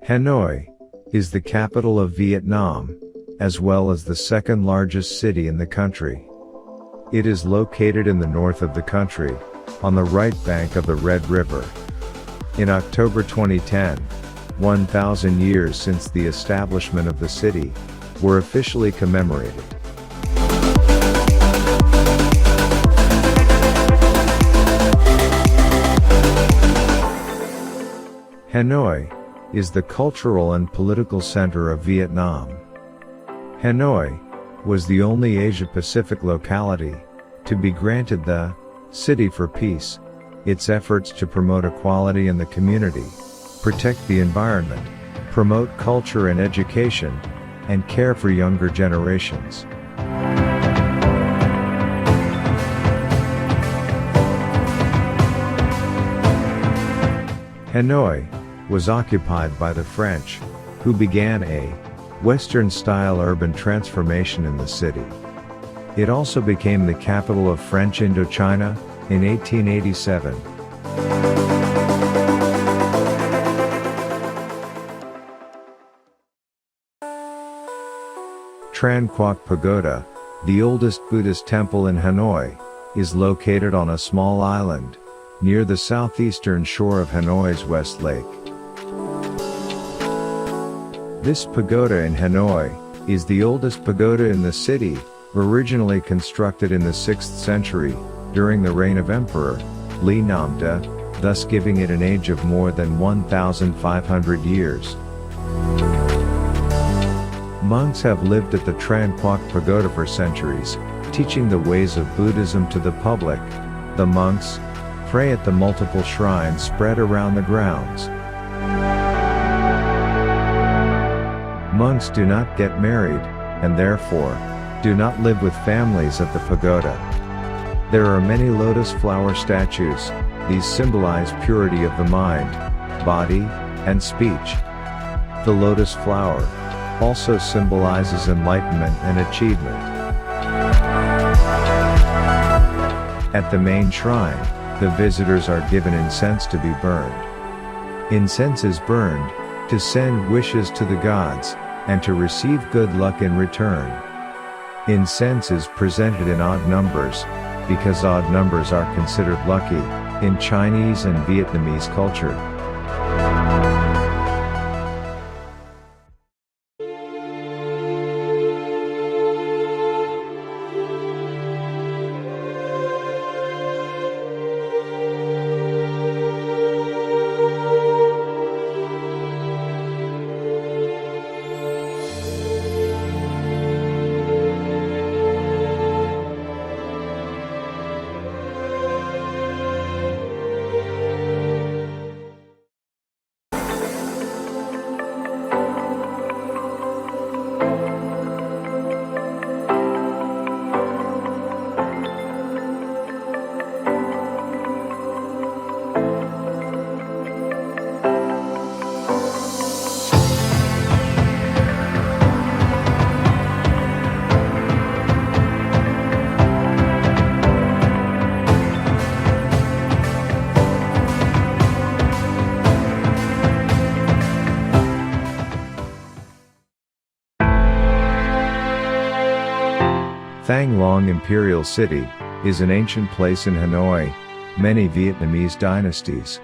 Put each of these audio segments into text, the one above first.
Hanoi is the capital of Vietnam, as well as the second largest city in the country. It is located in the north of the country, on the right bank of the Red River. In October 2010, 1,000 years since the establishment of the city were officially commemorated. Hanoi is the cultural and political center of Vietnam. Hanoi was the only Asia-Pacific locality to be granted the City for Peace. Its efforts to promote equality in the community, protect the environment, promote culture and education, and care for younger generations. Hanoi was occupied by the French, who began a Western-style urban transformation in the city. It also became the capital of French Indochina in 1887. Tran Quoc Pagoda, the oldest Buddhist temple in Hanoi, is located on a small island near the southeastern shore of Hanoi's West Lake. This pagoda in Hanoi is the oldest pagoda in the city, originally constructed in the 6th century, during the reign of Emperor Li Namda, thus giving it an age of more than 1,500 years. Monks have lived at the Tran Quoc Pagoda for centuries, teaching the ways of Buddhism to the public. The monks pray at the multiple shrines spread around the grounds. Monks do not get married, and therefore, do not live with families at the pagoda. There are many lotus flower statues. These symbolize purity of the mind, body, and speech. The lotus flower also symbolizes enlightenment and achievement. At the main shrine, the visitors are given incense to be burned. Incense is burned to send wishes to the gods, and to receive good luck in return. Incense is presented in odd numbers, because odd numbers are considered lucky, in Chinese and Vietnamese culture. Thang Long Imperial City is an ancient place in Hanoi. Many Vietnamese dynasties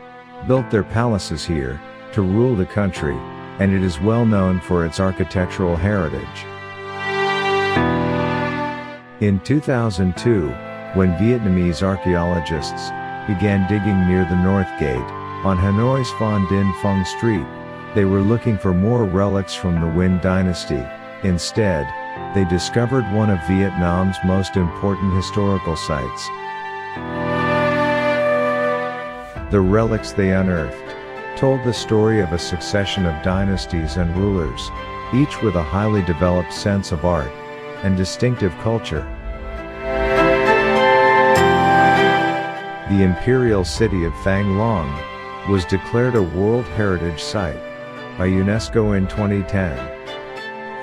built their palaces here to rule the country, and it is well known for its architectural heritage. In 2002, when Vietnamese archaeologists began digging near the North Gate, on Hanoi's Phan Dinh Phung Street, they were looking for more relics from the Nguyen dynasty. Instead, they discovered one of Vietnam's most important historical sites. The relics they unearthed told the story of a succession of dynasties and rulers, each with a highly developed sense of art and distinctive culture. The imperial city of Thang Long was declared a World Heritage Site by UNESCO in 2010.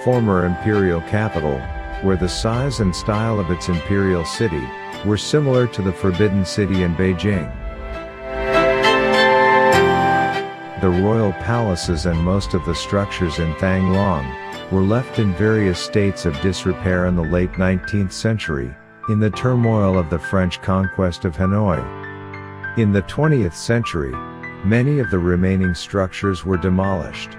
Former imperial capital, where the size and style of its imperial city were similar to the Forbidden City in Beijing. The royal palaces and most of the structures in Thang Long were left in various states of disrepair in the late 19th century, in the turmoil of the French conquest of Hanoi. In the 20th century, many of the remaining structures were demolished.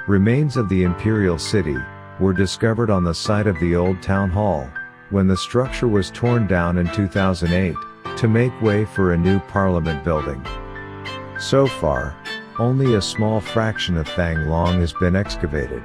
Remains of the imperial city were discovered on the site of the old town hall, when the structure was torn down in 2008, to make way for a new parliament building. So far, only a small fraction of Thang Long has been excavated.